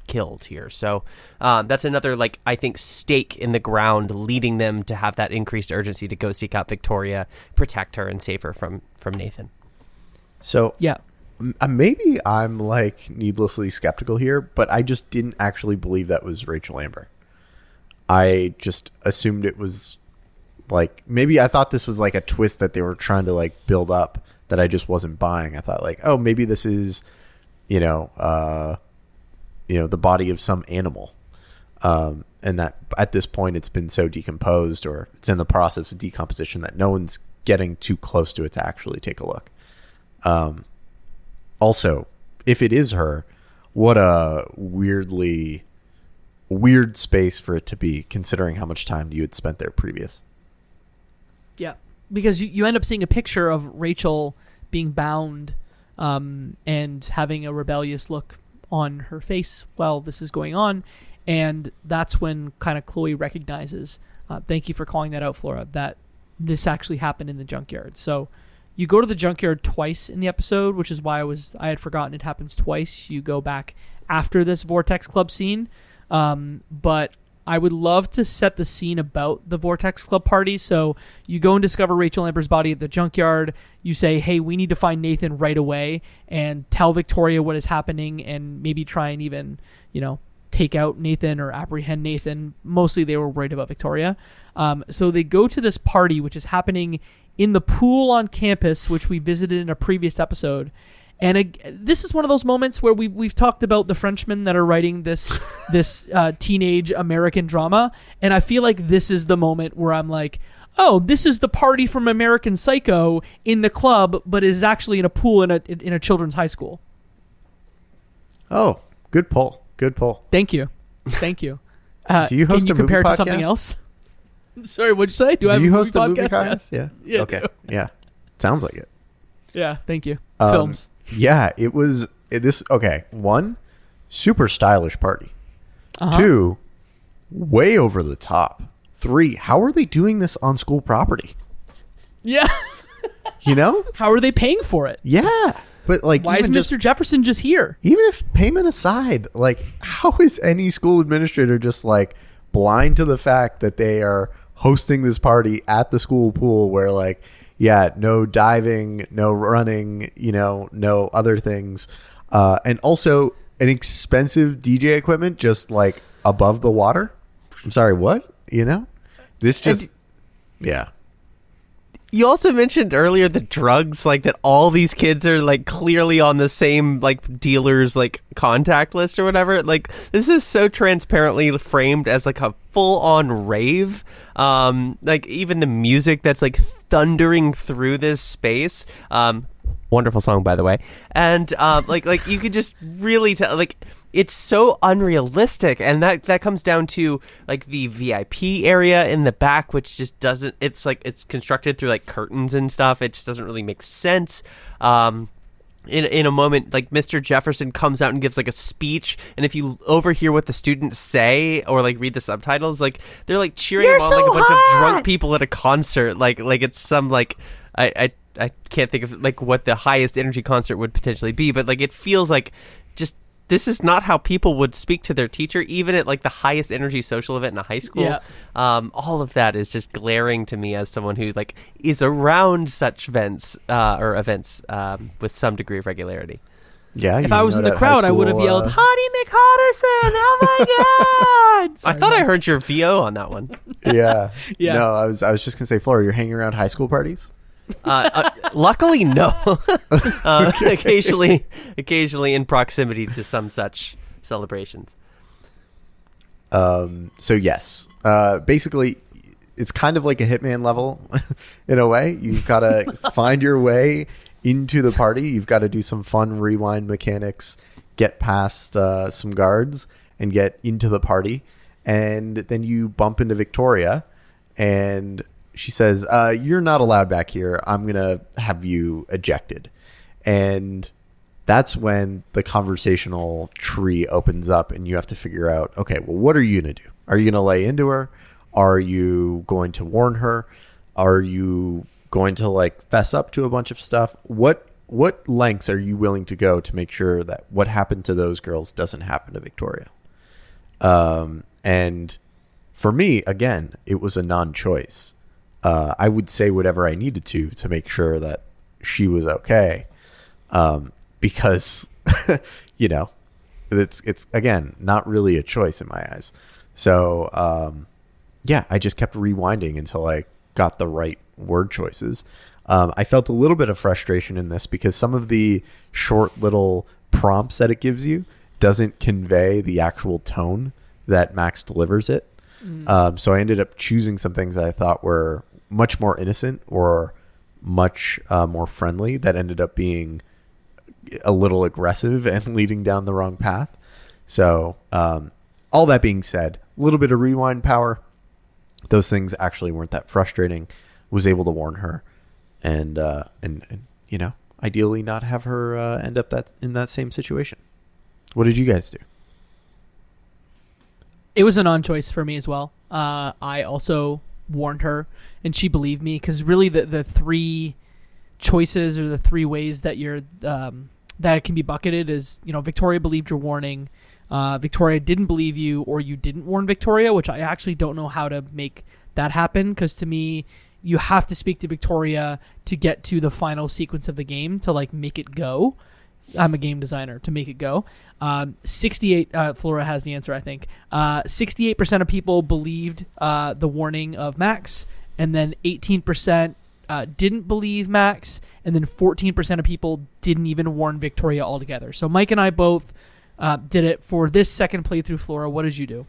killed here. So that's another, like, I think, stake in the ground, leading them to have that increased urgency to go seek out Victoria, protect her, and save her from Nathan. So Yeah. Maybe I'm like needlessly skeptical here, but I just didn't actually believe that was Rachel Amber. I just assumed it was like, maybe I thought this was like a twist that they were trying to like build up that I just wasn't buying. I thought like, oh, maybe this is, the body of some animal. And that at this point it's been so decomposed, or it's in the process of decomposition, that no one's getting too close to it to actually take a look. Also, if it is her, what a weird space for it to be, considering how much time you had spent there previous. Yeah, because you end up seeing a picture of Rachel being bound and having a rebellious look on her face while this is going on, and that's when kind of Chloe recognizes, thank you for calling that out, Flora, that this actually happened in the junkyard. So you go to the junkyard twice in the episode, which is why I had forgotten it happens twice. You go back after this Vortex Club scene, but I would love to set the scene about the Vortex Club party. So you go and discover Rachel Amber's body at the junkyard. You say, hey, we need to find Nathan right away, and tell Victoria what is happening, and maybe try and even, take out Nathan or apprehend Nathan. Mostly they were worried about Victoria. So they go to this party, which is happening in the pool on campus, which we visited in a previous episode. And this is one of those moments where we've talked about the Frenchmen that are writing this teenage American drama, and I feel like this is the moment where I'm like, oh, this is the party from American Psycho in the club, but is actually in a pool in a children's high school. Oh, good pull. Good pull. Thank you. Do you host can you a movie compare it to something podcast? else? Sorry, what'd you say? Do you host a movie podcast? podcast? Yeah. Yeah, Okay. I do. Yeah. Sounds like it. Yeah, thank you. Films. Yeah, it was this. Okay, 1, super stylish party. Uh-huh. 2, way over the top. 3, how are they doing this on school property? Yeah. How are they paying for it? Yeah, but like, Why is Mr. Jefferson just here? Even if payment aside, like, how is any school administrator just like blind to the fact that they are hosting this party at the school pool where, like, yeah, no diving, no running, no other things. And also an expensive DJ equipment just like above the water. I'm sorry, what? This just, yeah. You also mentioned earlier the drugs, like that all these kids are like clearly on the same like dealer's like contact list or whatever. Like, this is so transparently framed as like a full on rave. Like, even the music that's like thundering through this space. Wonderful song, by the way. And like you could just really tell, like, it's so unrealistic, and that comes down to like the VIP area in the back, which just doesn't. It's like it's constructed through like curtains and stuff. It just doesn't really make sense. In a moment, like, Mr. Jefferson comes out and gives like a speech, and if you overhear what the students say or like read the subtitles, like they're like cheering him on like a bunch of drunk people at a concert. Like it's some like I can't think of like what the highest energy concert would potentially be, but like it feels like just. This is not how people would speak to their teacher, even at like the highest energy social event in a high school. Yeah. All of that is just glaring to me as someone who like is around such events with some degree of regularity. Yeah. If I was in the crowd, I would have yelled, Hottie McHotterson! Oh my God! I thought I heard your VO on that one. Yeah. Yeah. No, I was just gonna say, Flora, you're hanging around high school parties? Luckily, no. Occasionally in proximity to some such celebrations. So yes, basically, it's kind of like a Hitman level in a way. You've got to find your way into the party. You've got to do some fun rewind mechanics, get past some guards, and get into the party. And then you bump into Victoria, and she says, you're not allowed back here. I'm going to have you ejected. And that's when the conversational tree opens up and you have to figure out, okay, well, what are you going to do? Are you going to lay into her? Are you going to warn her? Are you going to like fess up to a bunch of stuff? What lengths are you willing to go to make sure that what happened to those girls doesn't happen to Victoria? And for me, again, it was a non-choice. I would say whatever I needed to make sure that she was okay. Because, you know, it's again, not really a choice in my eyes. So, yeah, I just kept rewinding until I got the right word choices. I felt a little bit of frustration in this because some of the short little prompts that it gives you doesn't convey the actual tone that Max delivers it. So I ended up choosing some things that I thought were much more innocent or much more friendly that ended up being a little aggressive and leading down the wrong path. So all that being said, a little bit of rewind power. Those things actually weren't that frustrating. Was able to warn her and you know, ideally not have her end up in that same situation. What did you guys do? It was a non-choice for me as well. I also warned her, and she believed me, because really the three choices or the three ways that you're that it can be bucketed is, you know, Victoria believed your warning, Victoria didn't believe you, or you didn't warn Victoria, which I actually don't know how to make that happen, because to me, you have to speak to Victoria to get to the final sequence of the game to like make it go. I'm a game designer to make it go. 68, Flora has the answer, I think. 68% of people believed the warning of Max, and then 18% didn't believe Max, and then 14% of people didn't even warn Victoria altogether. So Mike and I both did it. For this second playthrough, Flora, what did you do?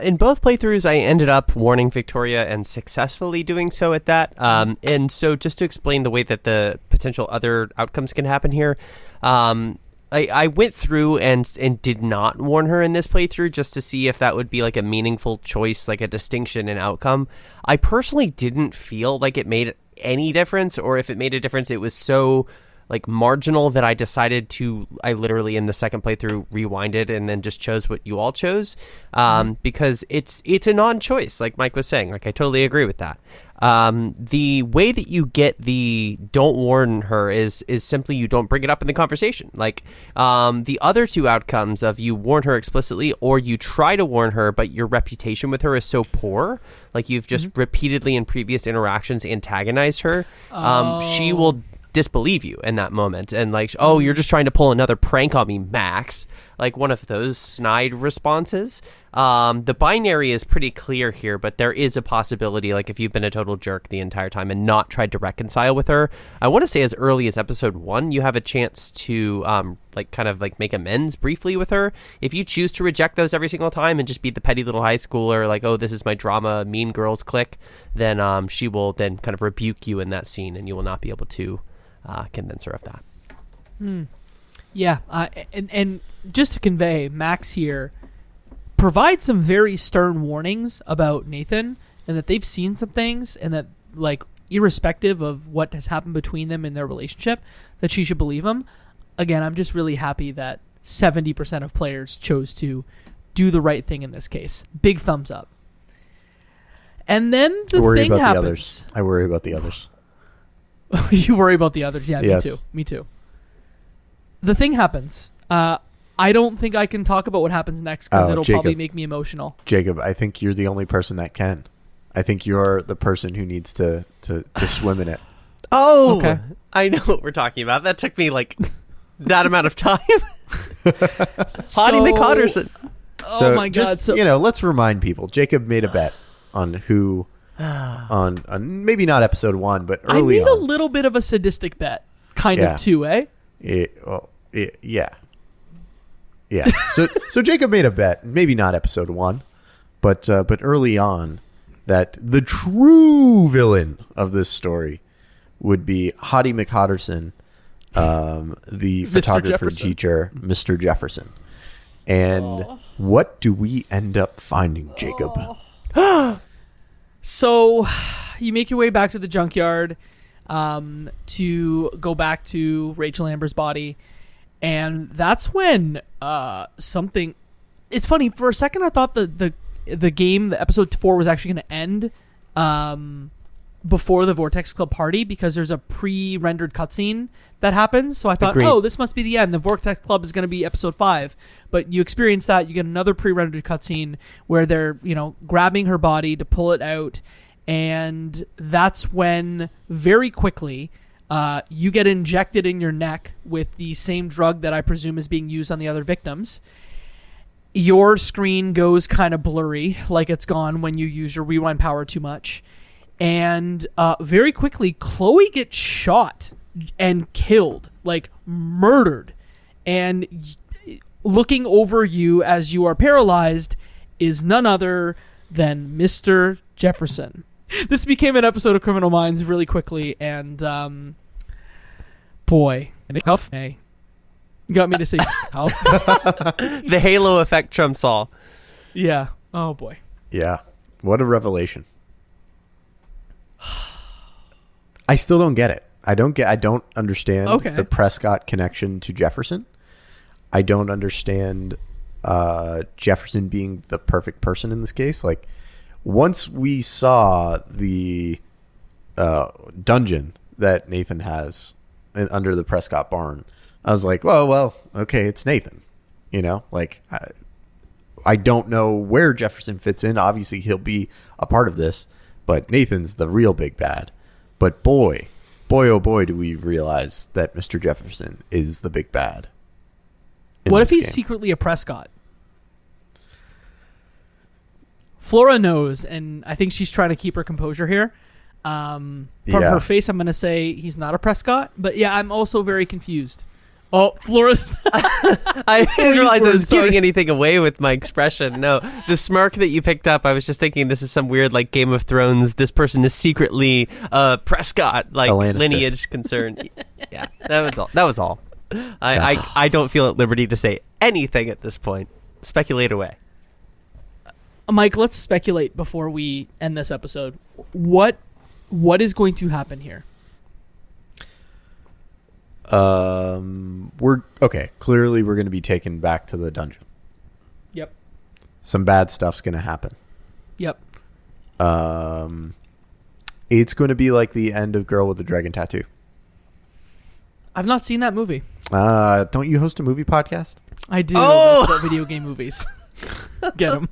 In both playthroughs, I ended up warning Victoria and successfully doing so at that. And so just to explain the way that the potential other outcomes can happen here, I went through and did not warn her in this playthrough just to see if that would be like a meaningful choice, like a distinction in outcome. I personally didn't feel like it made any difference, or if it made a difference, it was so like marginal that I decided to, I literally in the second playthrough rewinded and then just chose what you all chose, because it's a non-choice, like Mike was saying. Like, I totally agree with that. The way that you get the don't warn her is simply you don't bring it up in the conversation. Like, the other two outcomes of you warn her explicitly or you try to warn her, but your reputation with her is so poor, like you've just repeatedly in previous interactions antagonized her, she will disbelieve you in that moment and like, oh, you're just trying to pull another prank on me, Max, like one of those snide responses. The binary is pretty clear here, but there is a possibility, like if you've been a total jerk the entire time and not tried to reconcile with her, I want to say as early as episode 1 you have a chance to like kind of like make amends briefly with her. If you choose to reject those every single time and just be the petty little high schooler, like, oh, this is my drama mean girls clique, then she will then kind of rebuke you in that scene and you will not be able to convince her of that. Yeah, and just to convey, Max here provides some very stern warnings about Nathan, and that they've seen some things, and that, like, irrespective of what has happened between them in their relationship, that she should believe him. Again, I'm just really happy that 70% of players chose to do the right thing in this case. Big thumbs up. And then the thing happens. I worry about the others. You worry about the others. Yeah, yes. Me too. The thing happens. I don't think I can talk about what happens next because it'll probably make me emotional. Jacob, I think you're the only person that can. I think you're the person who needs to swim in it. Oh, okay. I know what we're talking about. That took me like that amount of time. Hottie McHotterson. Oh my God. Just, let's remind people. Jacob made a bet on who... on maybe not episode 1, but early on. I made a little bit of a sadistic bet, kind of too, eh? Yeah. So Jacob made a bet, maybe not episode 1, but early on, that the true villain of this story would be Hottie McHotterson, the photographer teacher, Mr. Jefferson. And what do we end up finding, Jacob? So, you make your way back to the junkyard to go back to Rachel Amber's body, And that's when something. It's funny. For a second, I thought the game, the episode 4, was actually going to end before the Vortex Club party, because there's a pre-rendered cutscene that happens. So I thought, Agreed. oh, this must be the end. The Vortex Club is going to be episode 5. But you experience that. You get another pre-rendered cutscene where they're, grabbing her body to pull it out. And that's when, very quickly, you get injected in your neck with the same drug that I presume is being used on the other victims. Your screen goes kind of blurry, like it's gone when you use your rewind power too much. And very quickly, Chloe gets shot and killed, like murdered. And looking over you as you are paralyzed is none other than Mr. Jefferson. This became an episode of Criminal Minds really quickly, and boy, hey, you got me to say The halo effect trumps all. Yeah. Oh boy. Yeah. What a revelation. I still don't get it. I don't understand the Prescott connection to Jefferson. I don't understand Jefferson being the perfect person in this case. Like, once we saw the dungeon that Nathan has under the Prescott barn, I was like, well, okay, it's Nathan. Like, I don't know where Jefferson fits in. Obviously, he'll be a part of this, but Nathan's the real big bad. But boy, oh boy, do we realize that Mr. Jefferson is the big bad. What if he's secretly a Prescott? Flora knows, and I think she's trying to keep her composure here. From her face, I'm going to say he's not a Prescott. But yeah, I'm also very confused. Oh, Flora's... I didn't realize I was giving anything away with my expression. No, the smirk that you picked up, I was just thinking this is some weird, like, Game of Thrones, this person is secretly Prescott, like, lineage concern. Yeah, that was all. I don't feel at liberty to say anything at this point. Speculate away. Mike, let's speculate before we end this episode. What is going to happen here? Clearly, we're going to be taken back to the dungeon. Yep. Some bad stuff's going to happen. Yep. It's going to be like the end of Girl with the Dragon Tattoo. I've not seen that movie. Don't you host a movie podcast? I do. Oh! About video game movies. Get them.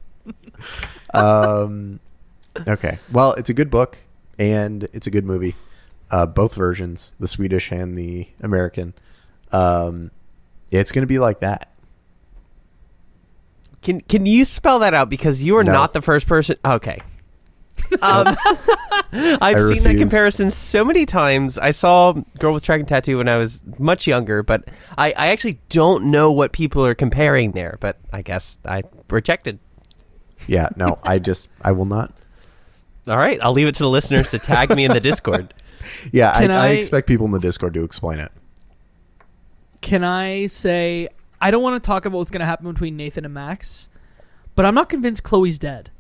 Okay. Well, it's a good book and it's a good movie. Both versions, the Swedish and the American. It's going to be like that. Can you spell that out? Because you are not the first person. Okay. I've seen that comparison so many times. I saw Girl with Dragon Tattoo when I was much younger, but I actually don't know what people are comparing there, but I guess I rejected. Yeah, no, I will not. All right, I'll leave it to the listeners to tag me in the Discord. Yeah, I expect people in the Discord to explain it. Can I say, I don't want to talk about what's going to happen between Nathan and Max, but I'm not convinced Chloe's dead.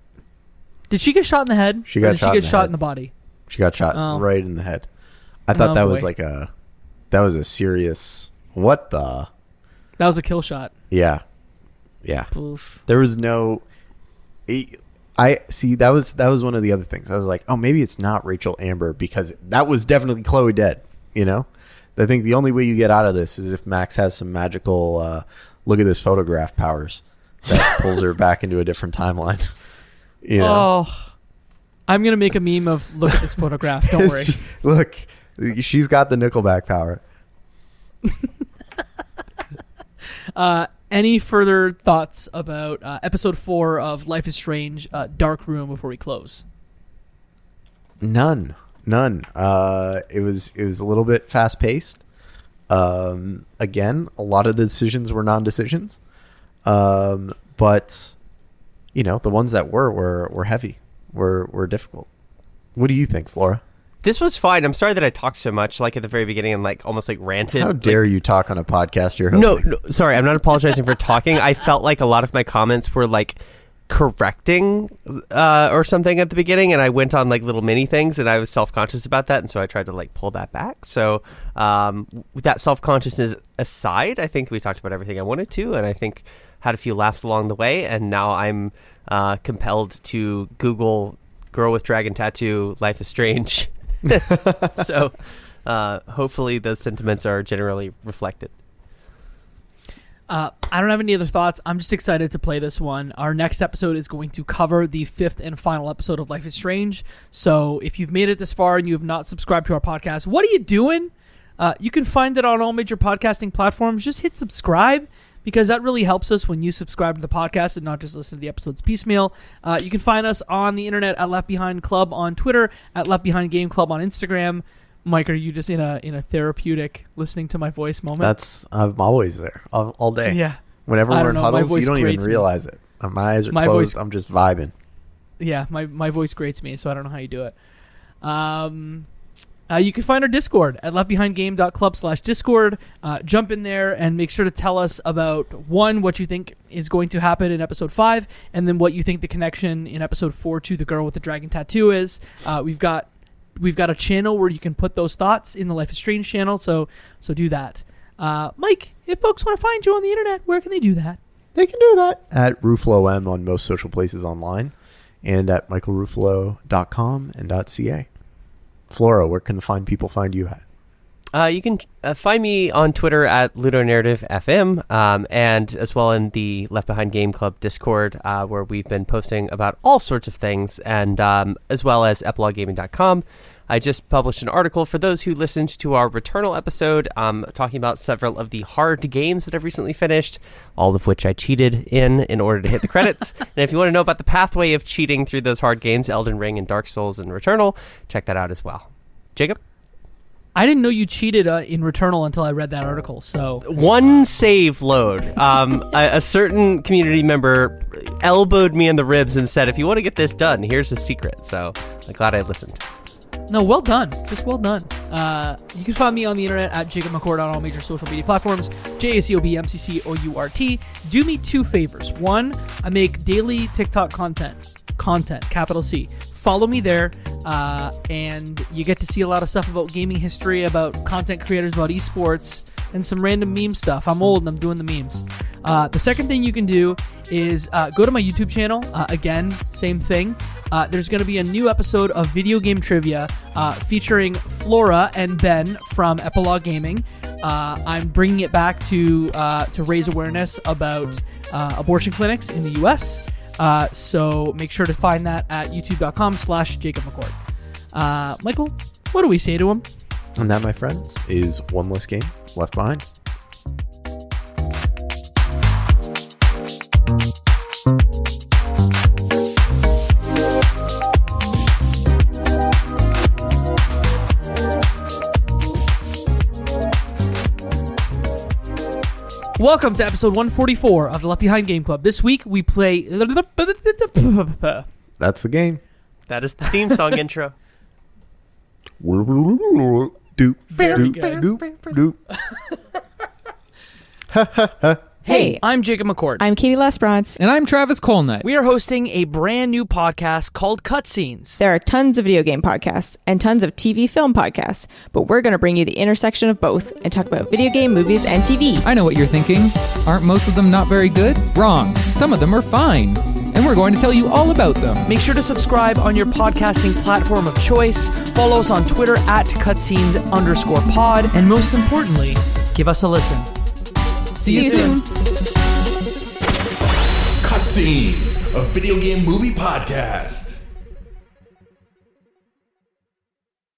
Did she get shot in the head? She got shot in the body. She got shot right in the head. I thought that was that was a serious, what the? That was a kill shot. Yeah. Oof. There was no, that was one of the other things. I was like, oh, maybe it's not Rachel Amber, because that was definitely Chloe dead, I think the only way you get out of this is if Max has some magical look at this photograph powers that pulls her back into a different timeline. Oh, I'm going to make a meme of look at this photograph. Don't worry. Look, she's got the Nickelback power. Any further thoughts about episode 4 of Life is Strange, Dark Room, before we close? None. It was a little bit fast paced. Again, a lot of the decisions were non-decisions. But the ones that were heavy, were difficult. What do you think, Flora? This was fine. I'm sorry that I talked so much, like at the very beginning, and almost ranted. How dare you talk on a podcast you're hosting? No, sorry. I'm not apologizing for talking. I felt like a lot of my comments were correcting or something at the beginning, and I went on like little mini things, and I was self-conscious about that, and so I tried to like pull that back. So with that self-consciousness aside, I think we talked about everything I wanted to, and I think had a few laughs along the way, and now I'm compelled to Google girl with dragon tattoo, Life is Strange. So hopefully those sentiments are generally reflected. I don't have any other thoughts. I'm just excited to play this one. Our next episode is going to cover the 5th and final episode of Life is Strange. So if you've made it this far and you have not subscribed to our podcast, what are you doing? You can find it on all major podcasting platforms. Just hit subscribe, because that really helps us when you subscribe to the podcast and not just listen to the episodes piecemeal. You can find us on the internet at Left Behind Club on Twitter, at Left Behind Game Club on Instagram. Mike, are you just in a therapeutic listening to my voice moment? I'm always there all day. Yeah. Whenever we're in huddles, you don't even realize it. My eyes are closed. I'm just vibing. Yeah, my voice grates me, so I don't know how you do it. You can find our Discord at leftbehindgame.club/Discord. Jump in there and make sure to tell us about, one, what you think is going to happen in episode 5, and then what you think the connection in episode 4 to the girl with the dragon tattoo is. We've got a channel where you can put those thoughts in the Life is Strange channel, so do that. Mike, if folks want to find you on the internet, where can they do that? They can do that at RuffaloM on most social places online, and at michaelruffalo.com and .ca. Flora, where can the people find you at? You can find me on Twitter at LudoNarrativeFM, and as well in the Left Behind Game Club Discord, where we've been posting about all sorts of things, and as well as epiloguegaming.com. I just published an article for those who listened to our Returnal episode, talking about several of the hard games that I've recently finished, all of which I cheated in order to hit the credits. And if you want to know about the pathway of cheating through those hard games, Elden Ring and Dark Souls and Returnal, check that out as well. Jacob? I didn't know you cheated in Returnal until I read that article. So one save load. A certain community member elbowed me in the ribs and said, if you want to get this done, here's the secret. So I'm glad I listened. No, well done. Just well done. You can find me on the internet at Jacob McCourt on all major social media platforms, JACOBMCCOURT. Do me 2 favors. 1, I make daily TikTok content, capital C. Follow me there, and you get to see a lot of stuff about gaming history, about content creators, about esports, and some random meme stuff. I'm old and I'm doing the memes. The second thing you can do is go to my YouTube channel. Again, same thing. There's going to be a new episode of Video Game Trivia featuring Flora and Ben from Epilogue Gaming. I'm bringing it back to raise awareness about abortion clinics in the U.S., so make sure to find that at youtube.com/Jacob McCourt. Michael, what do we say to him? And that, my friends, is one less game left behind. Welcome to episode 144 of the Left Behind Game Club. This week we play... That's the game. That is the theme song intro. Doop, Very doop, good. doop. Hey, I'm Jacob McCourt. I'm Katie Lesbrance. And I'm Travis Colnett. We are hosting a brand new podcast called Cutscenes. There are tons of video game podcasts and tons of TV film podcasts, but we're going to bring you the intersection of both and talk about video game, movies, and TV. I know what you're thinking. Aren't most of them not very good? Wrong. Some of them are fine. And we're going to tell you all about them. Make sure to subscribe on your podcasting platform of choice. Follow us on Twitter at cutscenes_pod. And most importantly, give us a listen. See you soon. Cutscenes, a video game movie podcast.